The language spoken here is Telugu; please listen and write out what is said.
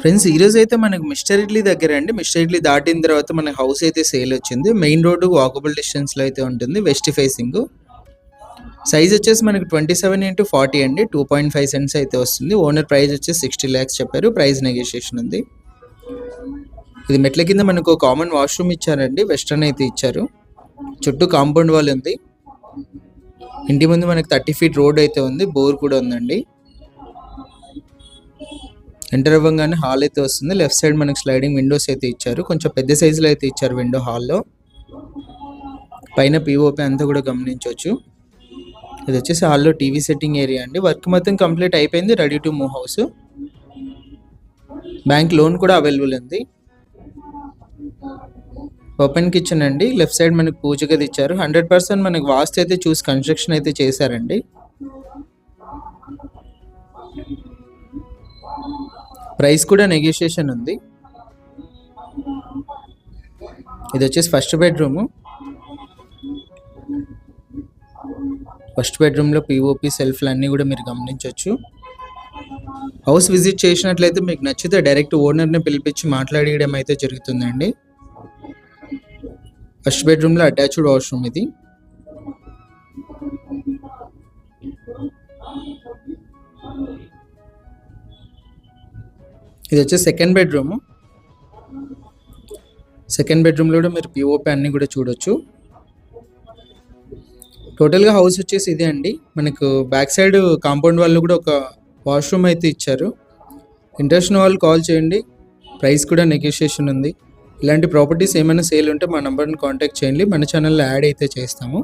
ఫ్రెండ్స్ ఈరోజు అయితే మనకు మిస్టర్ ఇడ్లీ దగ్గర అండి. మిస్టర్ ఇడ్లీ దాటిన తర్వాత మనకి హౌస్ అయితే సేల్ వచ్చింది. మెయిన్ రోడ్డు వాకబుల్ డిస్టెన్స్లో అయితే ఉంటుంది. West facing. సైజ్ వచ్చేసి మనకి 27x40 అండి. 2.5 సెంట్స్ అయితే వస్తుంది. ఓనర్ ప్రైస్ వచ్చేసి 60 lakhs చెప్పారు. ప్రైస్ నెగోషియేషన్ ఉంది. ఇది మెట్ల కింద మనకు కామన్ వాష్రూమ్ ఇచ్చారండి. వెస్టర్న్ అయితే ఇచ్చారు. చుట్టూ కాంపౌండ్ వాల్ ఉంది. ఇంటి ముందు మనకి 30 feet రోడ్ అయితే ఉంది. బోర్ కూడా ఉందండి. ఎంటర్ అవ్వగానే హాల్ అయితే వస్తుంది. లెఫ్ట్ సైడ్ మనకి స్లైడింగ్ విండోస్ అయితే ఇచ్చారు. కొంచెం పెద్ద సైజులో అయితే ఇచ్చారు విండో హాల్లో. పైన పిఓపి అంతా కూడా గమనించవచ్చు. ఇది వచ్చేసి హాల్లో టీవీ సెట్టింగ్ ఏరియా అండి. వర్క్ మొత్తం కంప్లీట్ అయిపోయింది. Ready to move house. Bank loan కూడా అవైలబుల్ ఉంది. ఓపెన్ కిచెన్ అండి. లెఫ్ట్ సైడ్ మనకి పూజ గది ఇచ్చారు. 100% మనకి వాస్తు అయితే చూసి కన్స్ట్రక్షన్ అయితే చేశారండి. ప్రైస్ కూడా నెగోషియేషన్ ఉంది. ఇది వచ్చేసి ఫస్ట్ బెడ్రూమ్. ఫస్ట్ బెడ్రూమ్లో పిఓపి సెల్ఫ్లు అన్నీ కూడా మీరు గమనించవచ్చు. హౌస్ విజిట్ చేసినట్లయితే మీకు నచ్చితే డైరెక్ట్ ఓనర్ని పిలిపించి మాట్లాడడం అయితే జరుగుతుందండి. ఫస్ట్ బెడ్రూమ్లో అటాచ్డ్ వాష్రూమ్ ఇది. ఇది వచ్చేసి సెకండ్ బెడ్రూమ్. సెకండ్ బెడ్రూమ్లో కూడా మీరు పిఓపి అన్నీ కూడా చూడొచ్చు. టోటల్గా హౌస్ వచ్చేసి ఇదే అండి. మనకు బ్యాక్ సైడ్ కాంపౌండ్ వాళ్ళు కూడా ఒక వాష్రూమ్ అయితే ఇచ్చారు. ఇంట్రెస్ట్ ఉన్న వాళ్ళు కాల్ చేయండి. ప్రైస్ కూడా నెగోషియేషన్ ఉంది. ఇలాంటి ప్రాపర్టీస్ ఏమైనా సేల్ ఉంటే మా నెంబర్ని కాంటాక్ట్ చేయండి. మన ఛానల్లో యాడ్ అయితే చేస్తాము.